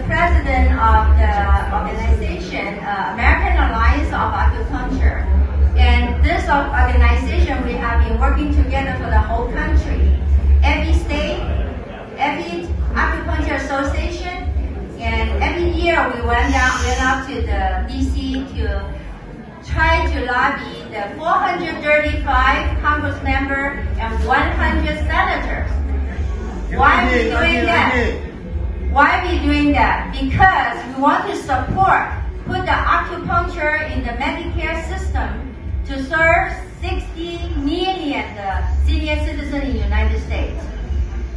president of the organization, American Alliance of Acupuncture. And this organization, we have been working together for the whole country. Every state, every acupuncture association, and every year we went up to the DC to try to lobby the 435 Congress members and 100 senators. Why are we doing that? Why are we doing that? Because we want to put the acupuncture in the Medicare system to serve 60 million senior citizens in the United States.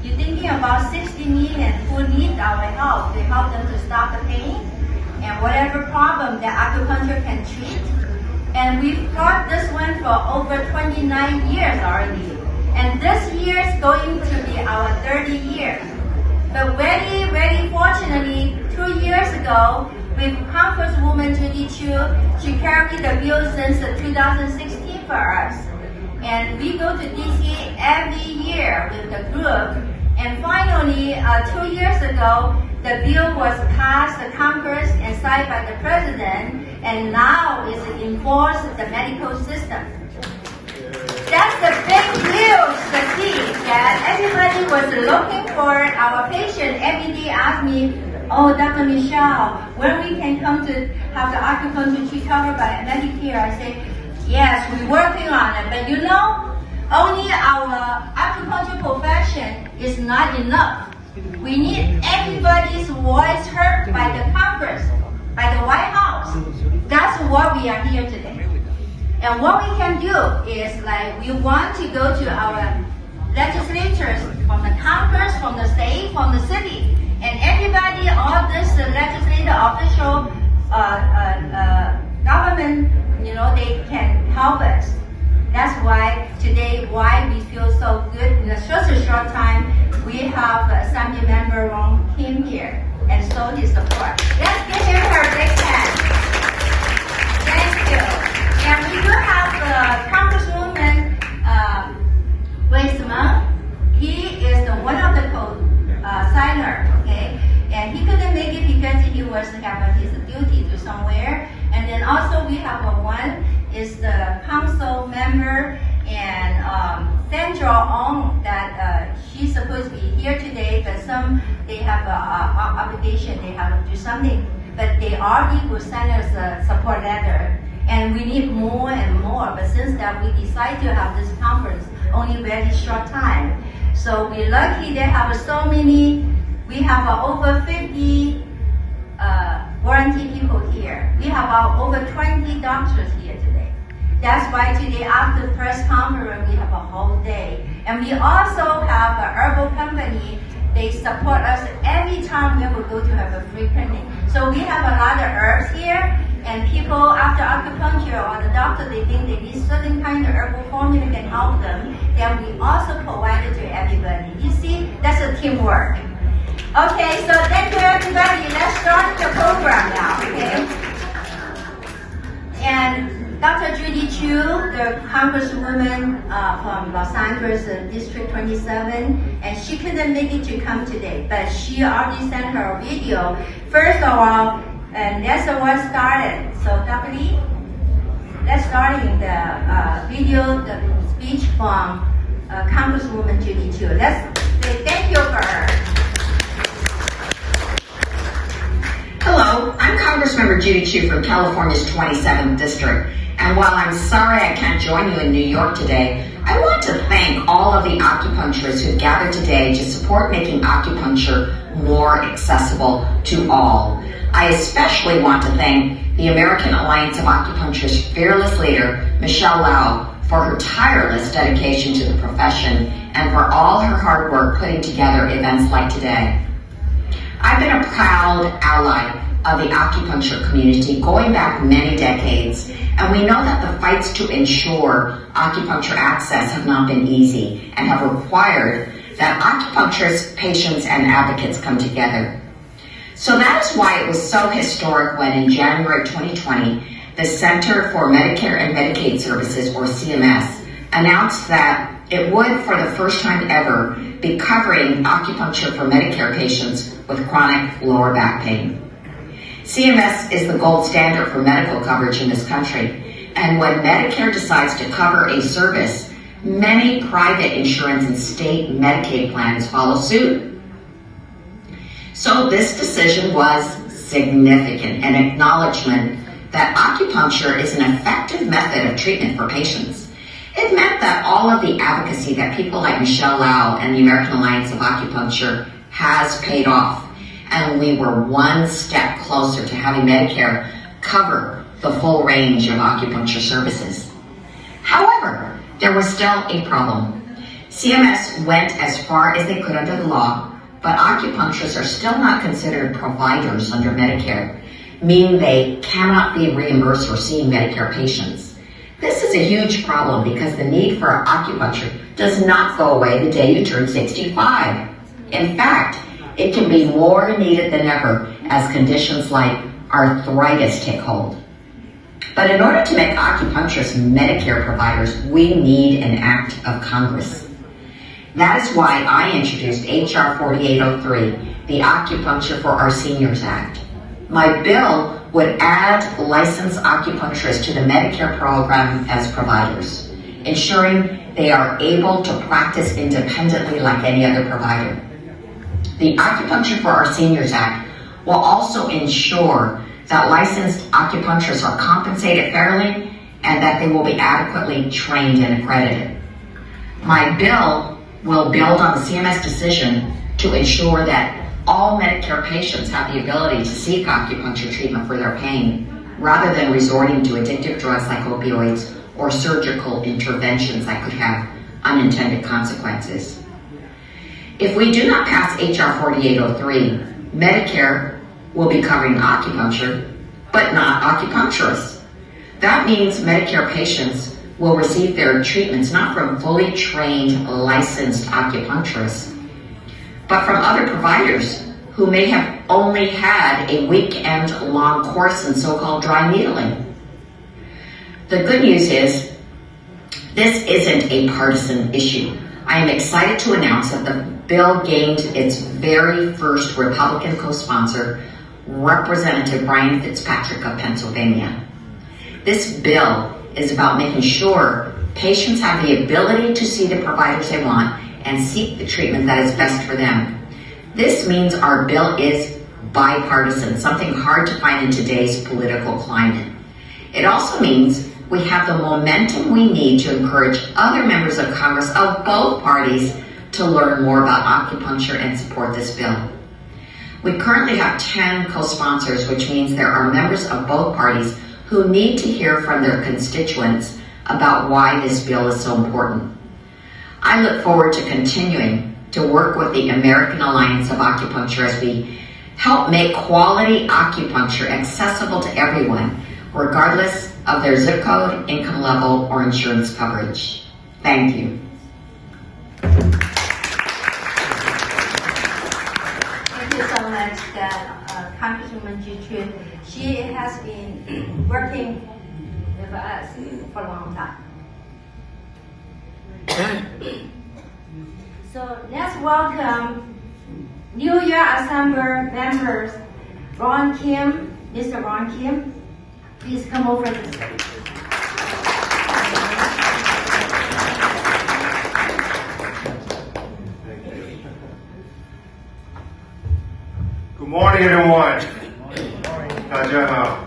You're thinking about 60 million who need our help to help them to stop the pain and whatever problem that acupuncture can treat. And we've fought this one for over 29 years already. And this year is going to be our 30 year. But very, very fortunately, 2 years ago, with Congresswoman Judy Chu, she carried the bill since 2016 for us. And we go to DC every year with the group. And finally, 2 years ago, the bill was passed the Congress and signed by the President, and now is enforced in the medical system. That's the big news to see that everybody was looking for our patient. Every day asked me, oh, Dr. Michelle, when we can come to have the acupuncture treat covered by Medicare? I say, yes, we're working on it. But you know, only our acupuncture profession is not enough. We need everybody's voice heard by the Congress, by the White House. That's what we are here today. And what we can do is we want to go to our legislatures from the Congress, from the state, from the city, and everybody, all this legislative official, government, they can help us. That's why today, why we feel so good. In such a short time, we have Assembly Member Wong Kim here and show his support. Let's give him her big hand. Thank you. And we do have Congresswoman Wei-Simeng. He is one of the co-signer, okay? And he couldn't make it because he was having his duty to somewhere. And then also we have one is the council member and Central on that she's supposed to be here today, but they have an obligation, they have to do something. But they already will send us a support letter. And we need more and more. But since that we decided to have this conference only very short time. So we're lucky they have so many. We have over 50 warranty people here. We have over 20 doctors here today. That's why today after the press conference we have a whole day. And we also have an herbal company. They support us every time we will go to have a free clinic. So we have a lot of herbs here. And people after acupuncture or the doctor, they think they need certain kind of herbal formula can help them. Then we also provide it to everybody. You see, that's a teamwork. Okay, so thank you everybody. Let's start the program now, okay? And Dr. Judy Chu, the Congresswoman from Los Angeles District 27, and she couldn't make it to come today, but she already sent her video. First of all, and that's what started. So Dr. Lee, let's start in the video, the speech from Congresswoman Judy Chu. Let's say thank you for her. Hello, I'm Congressmember Judy Chu from California's 27th District. And while I'm sorry I can't join you in New York today, I want to thank all of the acupuncturists who gathered today to support making acupuncture more accessible to all. I especially want to thank the American Alliance of Acupuncture's fearless leader, Michelle Lau, for her tireless dedication to the profession and for all her hard work putting together events like today. I've been a proud ally of the acupuncture community going back many decades, and we know that the fights to ensure acupuncture access have not been easy and have required that acupuncturists, patients, and advocates come together. So that is why it was so historic when in January 2020, the Center for Medicare and Medicaid Services, or CMS, announced that it would, for the first time ever, be covering acupuncture for Medicare patients with chronic lower back pain. CMS is the gold standard for medical coverage in this country, and when Medicare decides to cover a service, many private insurance and state Medicaid plans follow suit. So this decision was significant, an acknowledgement that acupuncture is an effective method of treatment for patients. It meant that all of the advocacy that people like Michelle Lau and the American Alliance of Acupuncture has paid off, and we were one step closer to having Medicare cover the full range of acupuncture services. However, there was still a problem. CMS went as far as they could under the law, but acupuncturists are still not considered providers under Medicare, meaning they cannot be reimbursed for seeing Medicare patients. This is a huge problem because the need for acupuncture does not go away the day you turn 65. In fact, it can be more needed than ever as conditions like arthritis take hold. But in order to make acupuncturists Medicare providers, we need an act of Congress. That is why I introduced H.R. 4803, the Acupuncture for Our Seniors Act. My bill would add licensed acupuncturists to the Medicare program as providers, ensuring they are able to practice independently like any other provider. The Acupuncture for Our Seniors Act will also ensure that licensed acupuncturists are compensated fairly and that they will be adequately trained and accredited. My bill will build on the CMS decision to ensure that all Medicare patients have the ability to seek acupuncture treatment for their pain, rather than resorting to addictive drugs like opioids or surgical interventions that could have unintended consequences. If we do not pass H.R. 4803, Medicare will be covering acupuncture, but not acupuncturists. That means Medicare patients will receive their treatments not from fully trained, licensed acupuncturists, but from other providers who may have only had a weekend-long course in so-called dry needling. The good news is, this isn't a partisan issue. I am excited to announce that the bill gained its very first Republican co-sponsor, Representative Brian Fitzpatrick of Pennsylvania. This bill is about making sure patients have the ability to see the providers they want and seek the treatment that is best for them. This means our bill is bipartisan, something hard to find in today's political climate. It also means we have the momentum we need to encourage other members of Congress of both parties to learn more about acupuncture and support this bill. We currently have 10 co-sponsors, which means there are members of both parties who need to hear from their constituents about why this bill is so important. I look forward to continuing to work with the American Alliance of Acupuncture as we help make quality acupuncture accessible to everyone, regardless of their zip code, income level, or insurance coverage. Thank you. Thank you so much, Congresswoman Ji. She has been working with us for a long time. So let's welcome New Year Assembly members Ron Kim, Mr. Ron Kim. Please come over to the stage. Good morning, everyone. 大家好。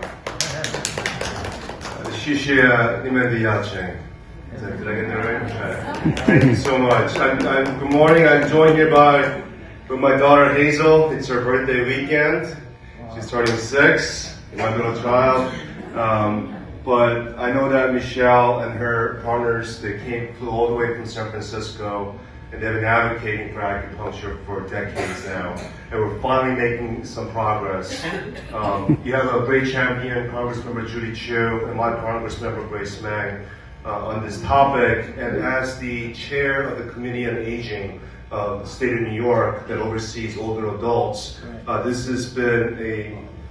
谢谢你们的邀请。Did I get that right? Thank you so much. Good morning. I'm joined here with my daughter Hazel. It's her birthday weekend. She's turning 6. My little child. But I know that Michelle and her partners, they flew all the way from San Francisco, and they've been advocating for acupuncture for decades now, and we're finally making some progress. You have a great champion, Congressmember Judy Chu, and my Congressmember Grace Meng on this topic, and as the chair of the Committee on Aging of the state of New York that oversees older adults, this has been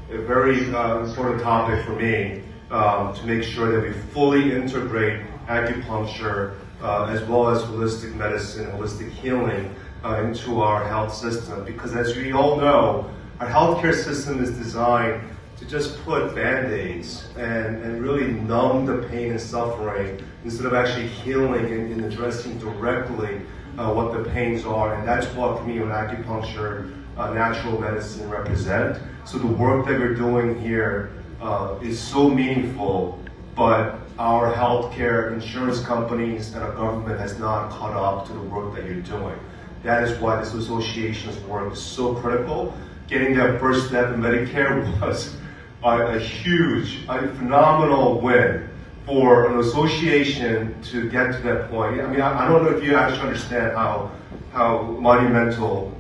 a very important topic for me to make sure that we fully integrate acupuncture as well as holistic medicine, holistic healing into our health system. Because as we all know, our healthcare system is designed to just put band-aids and really numb the pain and suffering instead of actually healing and addressing directly what the pains are. And that's what, for me, what acupuncture, natural medicine represent. So the work that we're doing here is so meaningful, but our healthcare insurance companies and our government has not caught up to the work that you're doing. That is why this association's work is so critical. Getting that first step in Medicare was a huge, phenomenal win for an association to get to that point. I mean, I don't know if you actually understand how monumental,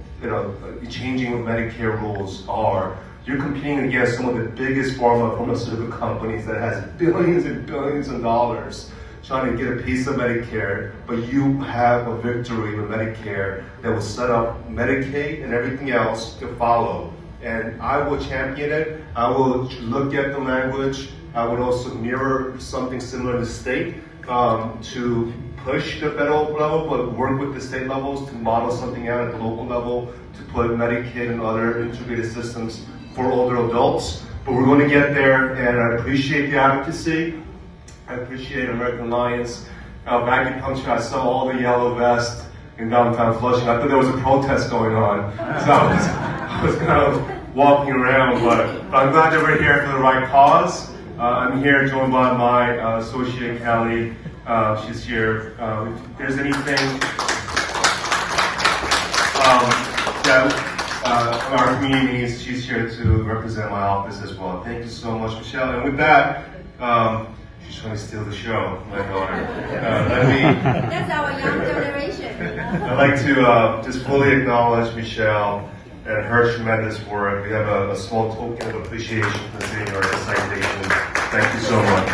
changing of Medicare rules are. You're competing against some of the biggest pharmaceutical companies that has billions and billions of dollars trying to get a piece of Medicare, but you have a victory with Medicare that will set up Medicaid and everything else to follow. And I will champion it. I will look at the language. I would also mirror something similar in the state to push the federal level, but work with the state levels to model something out at the local level to put Medicaid and other integrated systems for older adults. But we're going to get there, and I appreciate the advocacy. I appreciate American Alliance of Acupuncture. I saw all the yellow vests in downtown Flushing. I thought there was a protest going on. So I was kind of walking around, but I'm glad that we're here for the right cause. I'm here joined by my associate Kelly. She's here. If there's anything that our communities, she's here to represent my office as well. Thank you so much, Michelle. And with that, she's trying to steal the show, my daughter. That's our young generation. I'd like to just fully acknowledge Michelle and her tremendous work. We have a small token of appreciation for the Senior Citation. Thank you so much.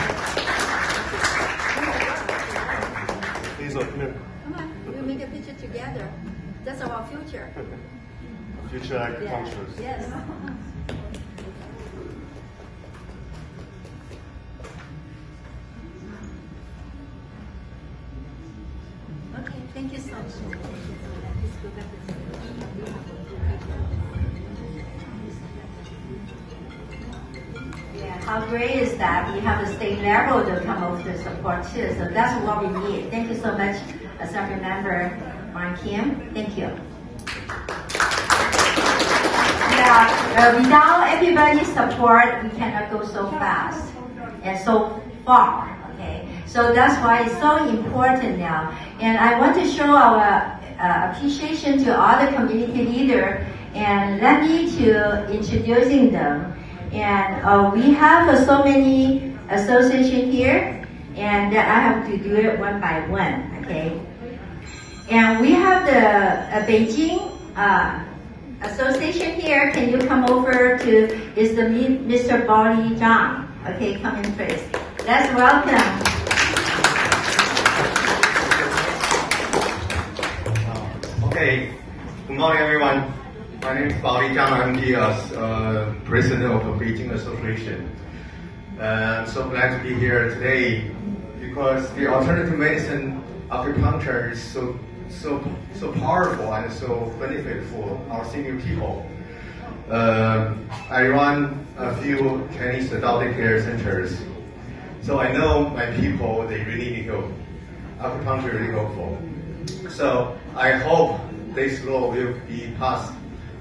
Please come in. Come on, we'll make a picture together. That's our future. Future acupuncturist. Yes. Okay, thank you so much. Yeah, how great is that? We have the state level to come over to support too. So that's what we need. Thank you so much, Assembly Member Mark Kim. Thank you. Yeah, without everybody's support, we cannot go so fast and so far. Okay, so that's why it's so important now. And I want to show our appreciation to all the community leaders, and let me to introducing them. And we have so many associations here, and I have to do it one by one. Okay, and we have the Beijing association here. Can you come over to, is the Mr. Bali Zhang. Okay, come in please. Let's welcome. Okay, good morning everyone. My name is Bali Zhang. I'm the president of the Beijing Association. I'm so glad to be here today because the alternative medicine acupuncture is so powerful and so benefit for our senior people. I run a few Chinese adult care centers, so I know my people, they really need help. Acupuncture really helpful. So I hope this law will be passed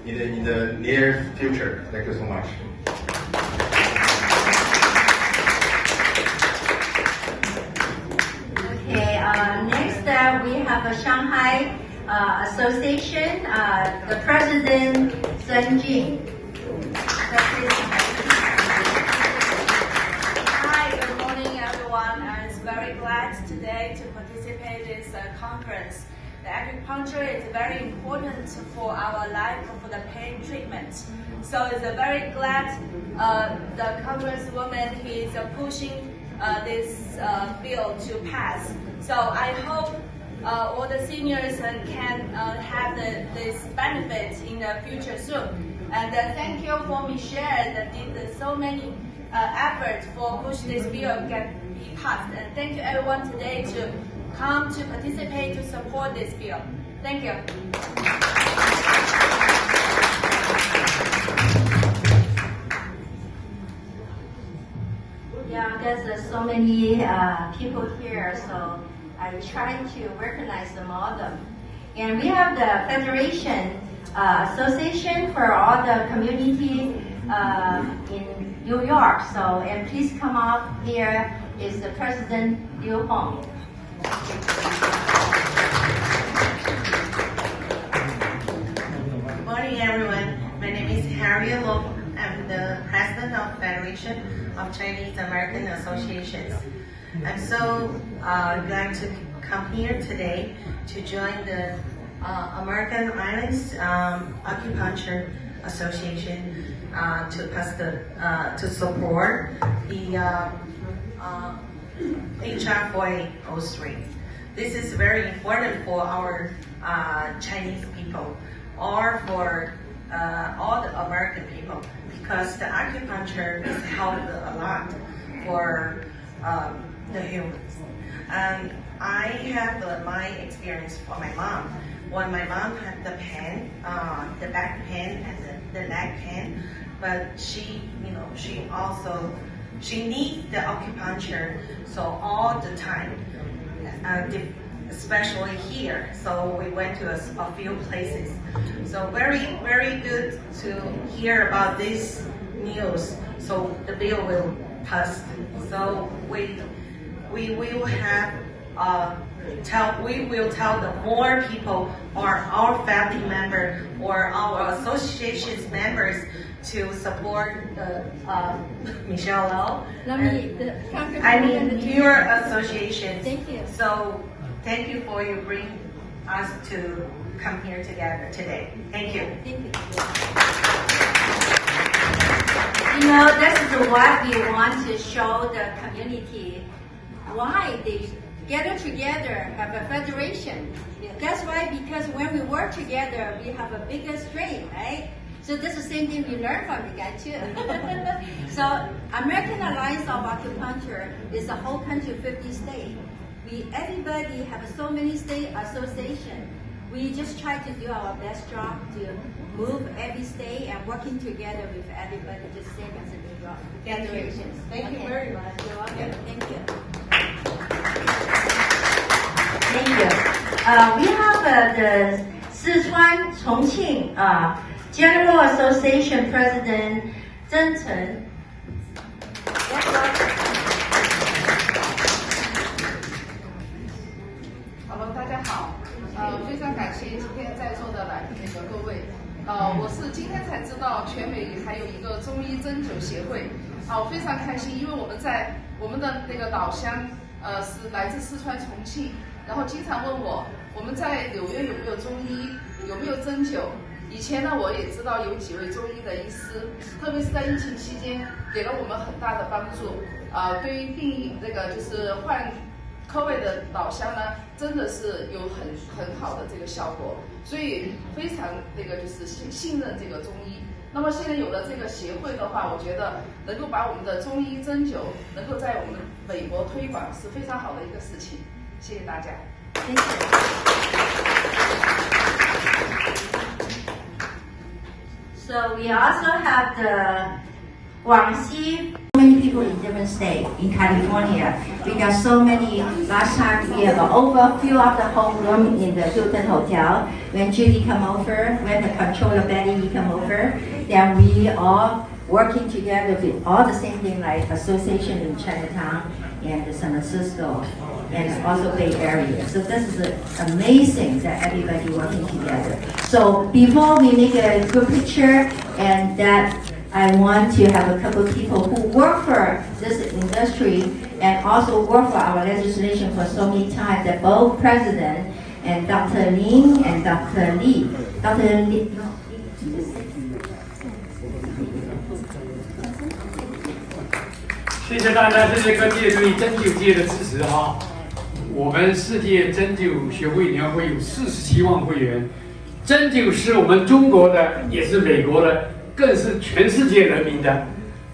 in the near future. Thank you so much. Okay, next we have a Shanghai Association, the President Zhen Jing. Hi, good morning everyone. I'm very glad today to participate in this conference. The acupuncture is very important for our life, for the pain treatment. So it's very glad the congresswoman is pushing this bill to pass. So I hope all the seniors can have this benefit in the future soon. And thank you for Michelle that did so many efforts for push this bill get be passed. And thank you everyone today to come to participate to support this bill. Thank you. Yeah, there's so many people here, so I try to recognize them all of them. And we have the Federation Association for all the community in New York. So, and please come up here is the President Liu Hong. Good morning, everyone. My name is Harriet Lo. I'm the president of Federation of Chinese American Associations. I'm so glad to come here today to join the American Islands Acupuncture Association to support the HR 4803. This is very important for our Chinese people or for all the American people, because the acupuncture is helped a lot for the humans. And I have my experience for my mom. When my mom had the pain, the back pain and the leg pain, but she needs the acupuncture so all the time, especially here. So we went to a few places. So very, very good to hear about this news. So the bill will pass. So we will have we will tell the more people or our family member or our association's members to support Michelle Lau. Your association. Thank you. So thank you for you bring us to come here together today. Thank you. Thank you. You know, this is what we want to show the community, why they gather together, have a federation. That's why, because when we work together, we have a bigger strength, right? So that's the same thing we learn from you guys too. So American Alliance of Acupuncture is a whole country, 50 states. Everybody have so many state associations. We just try to do our best job to move every state and working together with everybody, just same as the New York federations. Thank you very much. You're welcome. Thank you. Thank you. We have the Sichuan Chongqing General Association President Zheng Chen. Hello， 大家好，非常感谢今天在座的来宾的各位。我是今天才知道全美还有一个中医针灸协会，我非常开心，因为我们的那个老乡是来自四川重庆，然后经常问我们在纽约有没有中医，有没有针灸。以前呢，我也知道有几位中医的医师，特别是在疫情期间，给了我们很大的帮助。对于那个就是患COVID的老乡呢，真的是有很好的这个效果，所以非常那个就是信任这个中医。那么现在有了这个协会的话，我觉得能够把我们的中医针灸能够在我们美国推广是非常好的一个事情。谢谢大家。谢谢。So we also have the Guangxi. So many people in different states. In California, we got so many. Last time we have overfill of the whole room in the Hilton Hotel. When Judy come over, when the controller Betty come over, then we all working together with all the same thing like association in Chinatown and San Francisco and also Bay Area. So this is amazing that everybody working together. So before we make a good picture, and that I want to have a couple of people who work for this industry and also work for our legislation for so many times, that both President and Dr. Lin and Dr. Li. Dr. Li. 谢谢大家，谢谢各界对针灸界的支持哈。我们世界针灸学会联合会有47万会员，针灸是我们中国的，也是美国的，更是全世界人民的。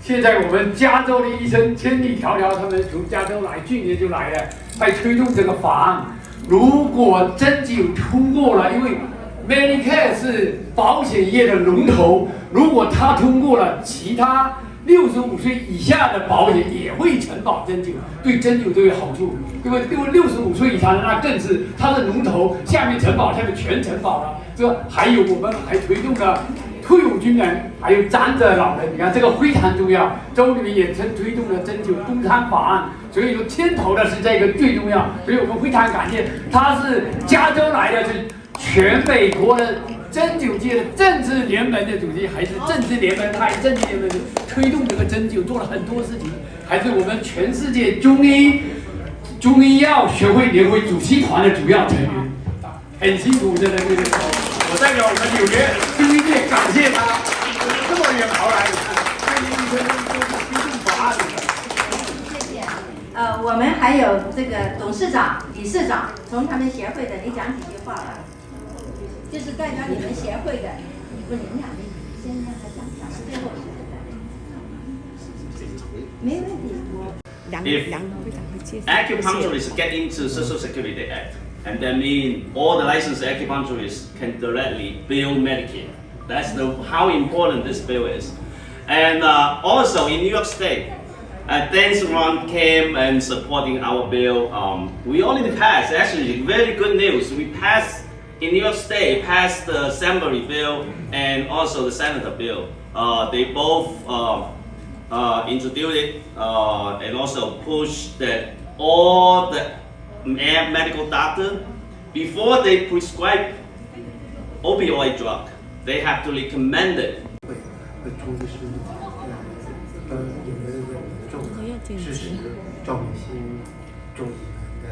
现在我们加州的医生千里迢迢，他们从加州来，去年就来了，在推动这个法案。如果针灸通过了，因为 Medicare 是保险业的龙头，如果它通过了，其他65岁以下的保险也会承保针灸，对针灸都有好处。因为65岁以上的那更是它的龙头，下面承保，下面全承保了。这还有我们还推动了退伍军人，还有长者老人，你看这个非常重要。州里面也推动了针灸公参法案，所以说牵头的是这个最重要，所以我们非常感谢。他是加州来的，是全美国的针灸界的政治联盟的主席，还是政治联盟，他政治联盟推动这个针灸做了很多事情，还是我们全世界中医药学会联会主席团的主要成员，很辛苦真的这个时候，我代表我们纽约中医界感谢他这么远跑来，对医生都是推动法案的。谢谢。我们还有这个董事长、理事长从他们协会的，你讲几句话吧。就是代表你们协会的，不，你们俩先让他讲，最后没问题。If acupuncturists get into Social Security Act, and that means all the licensed acupuncturists can directly bill Medicare. That's how important this bill is. And also in New York State, thanks Ron came and supporting our bill. We already passed, actually, very good news. We passed in New York State, passed the Assembly bill and also the Senator bill. They both introduced it and also pushed that all the medical doctors, before they prescribe opioid drug, they have to recommend it. 支持赵明新中医的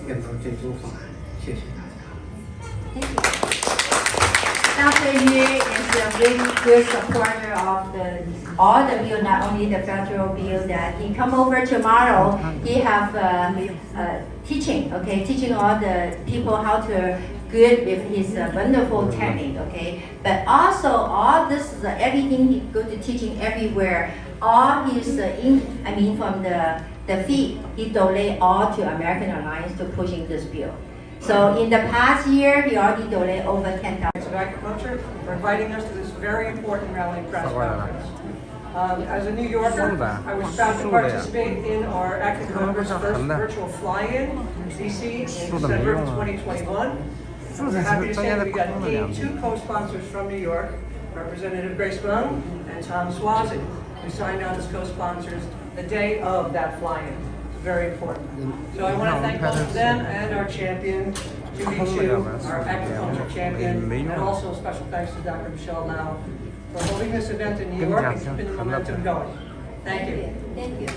面包针灸法案，谢谢大家。Thank you. Dr. Yu is a really good supporter of all the bill, not only the federal bill. That he come over tomorrow. He have teaching, okay, teaching all the people how to good with his wonderful technique, okay. But also all this, everything he go to teaching everywhere. All his from the fee, he donate all to American Alliance to pushing this bill. So in the past year, he already donated over 10,000. Of Acupuncture for inviting us to this very important rallying press conference. As a New Yorker, I was proud to participate in our Acupuncture's first virtual fly-in DC in December of 2021. We're happy to say that we got two co-sponsors from New York, Representative Grace Mung and Tom Swazik, who signed on as co-sponsors the day of that fly-in. It's very important. So I want to thank both of them and our champion, Judy Chu, our acupuncture champion, and also special thanks to Dr. Michelle Lau for holding this event in New York and keeping the momentum going. Thank you. Thank you.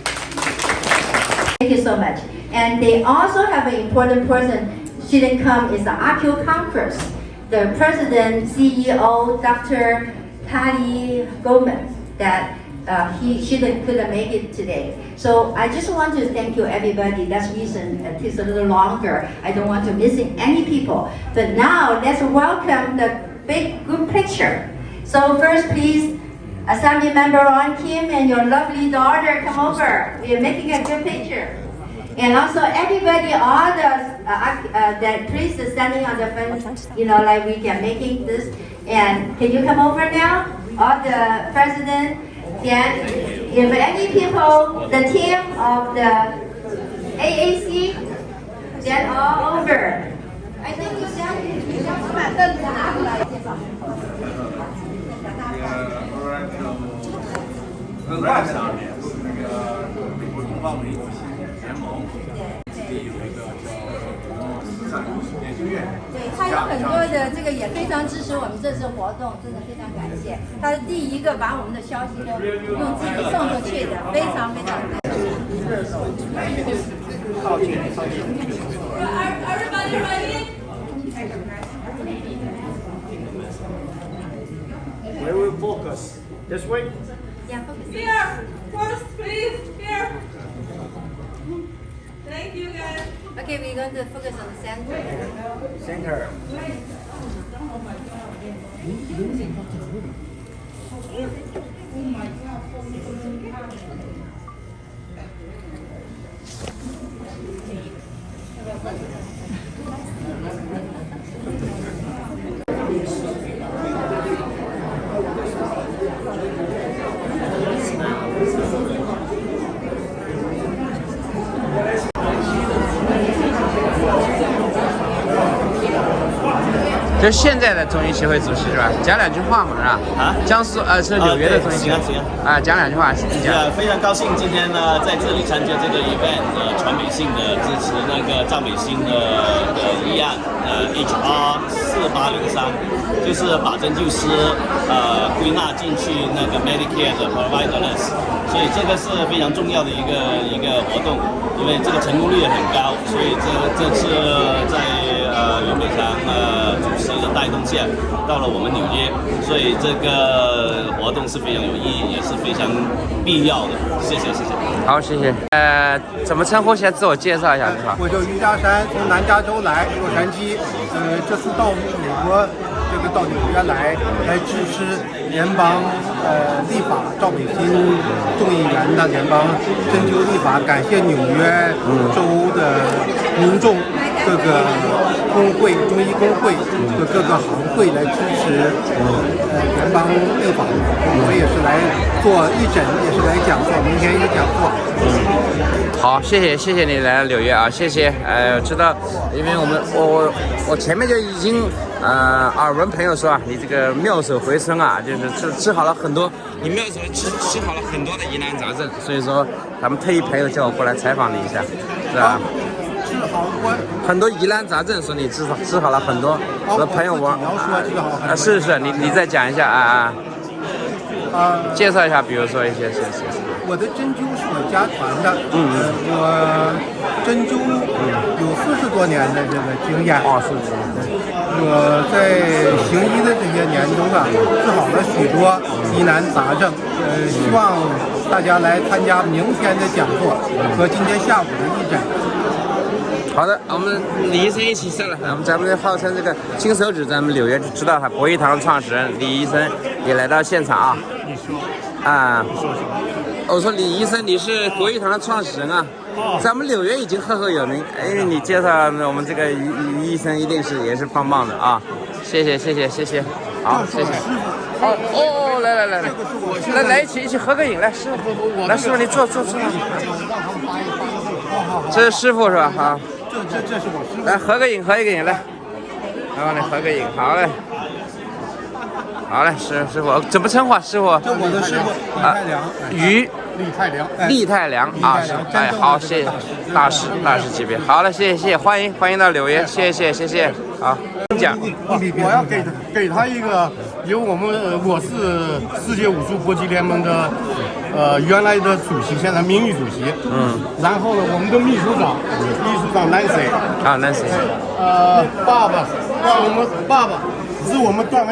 Thank you so much. And they also have an important person. She didn't come. Is the acupuncturist, the president, CEO, Dr. Patty Goldman. That she couldn't make it today. So I just want to thank you everybody. That's the reason it takes a little longer. I don't want to miss any people. But now let's welcome the big good picture. So first please, Assembly Member Ron Kim and your lovely daughter come over. We are making a good picture. And also everybody, all the priests standing on the front, like we can making this. And can you come over now? All the president. Then, if any people, the team of the AAC, then all over. I think you对，他有很多的这个也非常支持我们这次活动，真的非常感谢。他是第一个把我们的消息都用自己送出去的，非常非常感谢。Everybody ready? Where will focus? This way? Yeah, focus. Here, first, please. Here. Thank you, guys. Okay, we're going to focus on the center. Center. 就现在的中医协会主席是吧？讲2句话嘛，是吧？啊，江苏是纽约的中医协会。行啊，讲2句话，你讲。非常高兴今天呢在这里参加这个 event， 传媒性的支持那个赵美心的议案，HR 4803，就是把针灸师归纳进去那个 Medicare 的 provider list， 所以这个是非常重要的一个活动，因为这个成功率也很高，所以这次在袁美强主席的带动下，到了我们纽约，所以这个活动是非常有意义，也是非常必要的。谢谢。好，谢谢。怎么称呼？先自我介绍一下，是吧？我叫于家山，从南加州来，洛杉矶。这次到美国，到纽约来支持联邦立法，赵美心众议员的联邦针灸立法，感谢纽约州的民众。各个工会、中医工会和各个行会来支持联邦立法。我也是来做义诊，也是来讲座，明天有讲座。好，谢谢你来纽约啊，谢谢。知道，因为我前面就已经耳闻朋友说啊，你这个妙手回春啊，就是治好了很多，你妙手治好了很多的疑难杂症，所以说他们特意朋友叫我过来采访你一下，是吧？很多疑难杂症，说你治好了很多。我的朋友我是你再讲一下介绍一下，比如说一些。我的针灸是我家传的，我针灸有40多年的这个经验。我在行医的这些年中治好了许多疑难杂症。希望大家来参加明天的讲座和今天下午的义诊。好的，我们李医生一起上来。咱们号称这个金手指，咱们纽约就知道他博医堂的创始人李医生也来到现场啊。你说我说李医生，你是博医堂的创始人啊。咱们纽约已经赫赫有名，因为你介绍我们这个于医生一定也是棒棒的啊。谢谢，好，谢谢。好，来一起喝个饮，来师傅你坐。这是师傅是吧？好。这是我师傅。来喝一个饮，来，你喝个饮，好嘞，师傅怎么称呼啊？师傅？这我的师傅李太良啊，好，谢谢，大师级别，好了，谢谢，欢迎到纽约，谢谢，好，讲，我要给他一个，我是世界武术搏击联盟的原来的主席，现在名誉主席，然后呢，我们的秘书长 Nancy， 爸爸是我们段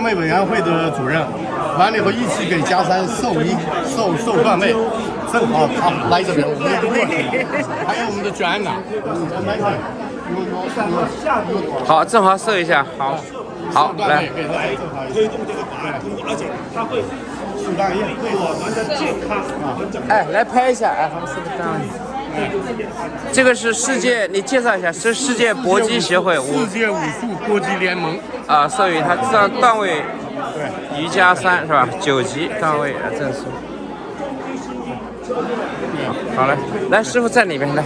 位委员会的主任，完了以后一起给家山授段位，正好他来这边，我们就过去了。还有我们的卷长，好，正好授一下，好，来，他会适当对我们的健康来拍一下，这个是世界，你介绍一下，是世界搏击协会，世界武术搏击联盟授予他段位瑜伽3是吧？9级段位证书。好嘞，来师傅在里面来。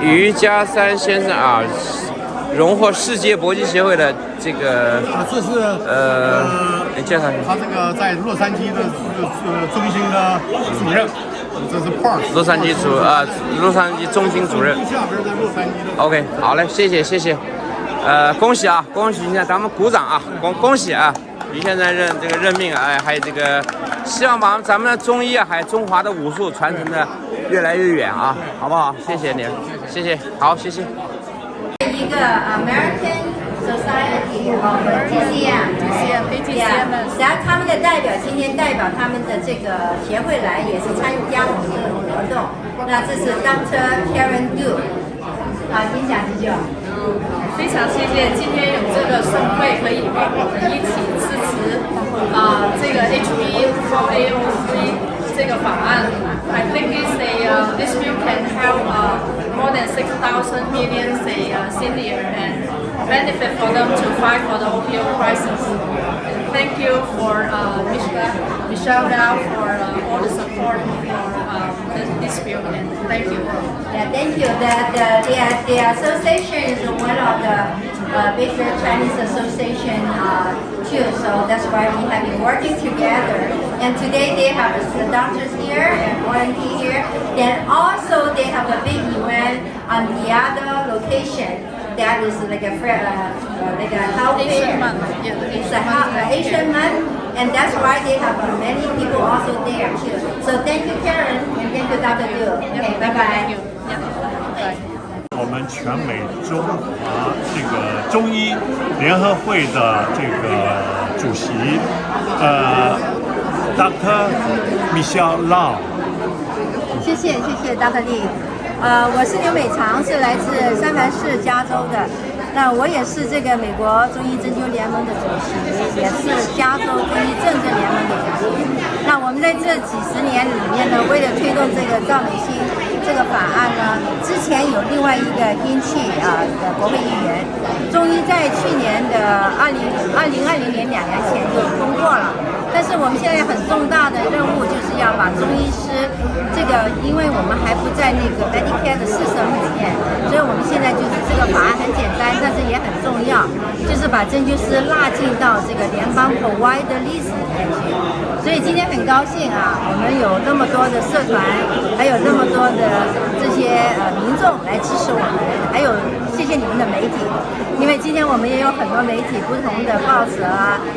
瑜伽3先生啊。荣获世界搏击协会的这个这是你介绍一下。他这个在洛杉矶的中心的主任，这是 Park。洛杉矶中心主任。下边在洛杉矶的。OK， 好嘞，谢谢。恭喜一下，咱们鼓掌啊，恭喜啊！于先生任命啊，还有这个，希望把咱们的中医啊，还有中华的武术传承的越来越远啊，好不好？谢谢你，谢谢，好，谢谢。一个 American Society of TCM， ATCM， 他们的代表今天代表他们的这个协会来，也是参加我们这个活动。那这是 Dr. Karen Du， 请讲几句。非常谢谢今天有这个盛会，可以让我们一起支持这个 HB4A03这个法案。I think this bill can help more than 6,000 million senior and benefit for them to fight for the opioid crisis. And thank you for Michelle Lau for all the support for this bill. And thank you. Yeah, thank you. The association is one of the bigger Chinese association too. So that's why we have been working together. And today they have the doctors here and volunteer here. Then also they have a big event on the other location. That is like a health fair. It's a Asian month, and that's why they have many people also there too. So thank you, Karen, and thank you, Dr. Du. Okay, bye bye. 我们全美中华这个中医联合会的这个主席，Dr. Michelle Lau。谢谢 Dr. Lee。我是刘美长，是来自三藩市加州的。那我也是这个美国中医针灸联盟的主席，也是加州中医政治联盟的主席。那我们在这几十年里面呢，为了推动这个赵美心这个法案呢，之前有另外一个英气的国会议员，终于在去年的2020年2年前就通过了。但是我们现在很重大的任务就是要把中医师这个，因为我们还不在那个 Medicare 的system里面，所以我们现在就是这个法案很简单，但是也很重要，就是把针灸师纳进到这个联邦 Provider List 里面去。所以今天很高兴我们有那么多的社团，还有那么多的这些民众来支持我们，还有谢谢你们的媒体，因为今天我们也有很多媒体，不同的报纸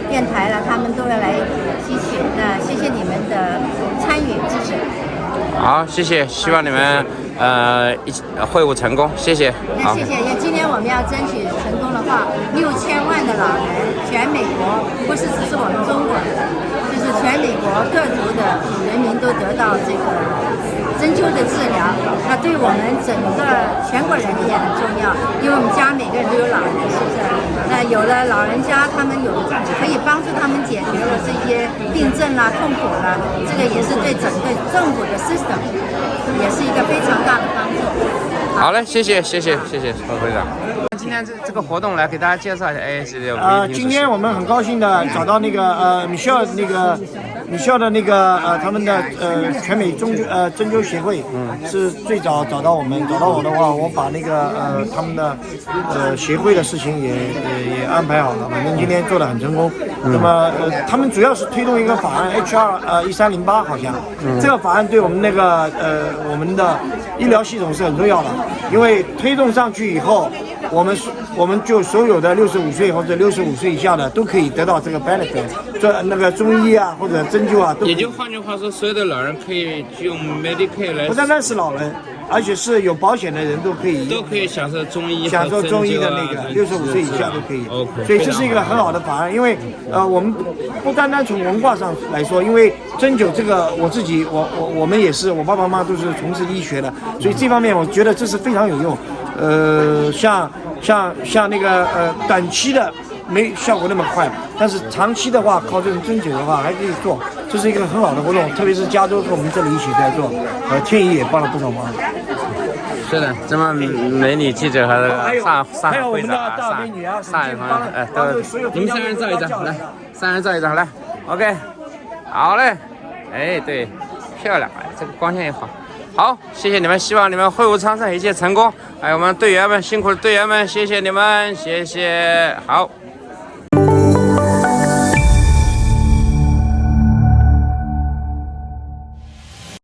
电台他们都要来吸取。那谢谢你们的参与支持。好，谢谢，希望你们会务成功，谢谢。好，谢谢。今天我们要争取成功的话，6000万的老人，全美国，不是只是我们中国人，就是全美国各族的人民都得到这个针灸的治疗。那对我们整个全国人民也很重要，因为我们家每个人都有老人，是不是？那有了老人家，他们可以帮助他们解决了这些病症痛苦这个也是对整个政府的 system 也是一个非常大的帮助。好嘞，谢谢会长。今天这个活动来给大家介绍一下。今天我们很高兴的找到那个Michelle 的那个他们的全美针灸协会是最早找到我们。找到我的话，我把那个他们的协会的事情也安排好了。我们今天做得很成功。那么他们主要是推动一个法案 HR 1308好像。这个法案对我们那个我们的医疗系统是很重要的，因为推动上去以后，我们就所有的65岁或者65岁以下的都可以得到这个 benefit， 做那个中医或者针灸都可以。也就换句话说，所有的老人可以用 Medicare 来，不单单是老人，而且是有保险的人都可以享受中医，享受中医的那个65岁以下都可以。所以这是一个很好的法案，因为我们不单单从文化上来说，因为针灸这个我们也是，我爸爸妈妈都是从事医学的，所以这方面我觉得这是非常有用。像那个短期的没效果那么快，但是长期的话，靠这种针灸的话还可以做，这是一个很好的活动，特别是加州和我们这里一起在做，天怡也帮了不少忙。是的，这么美女记者和上海会长你们3人照一张，来，3人照一张，来 ，OK， 好嘞，对，漂亮，这个光线也好。好，谢谢你们，希望你们会务昌盛，一切成功。还有我们队员们辛苦的队员们，谢谢你们，谢谢，好。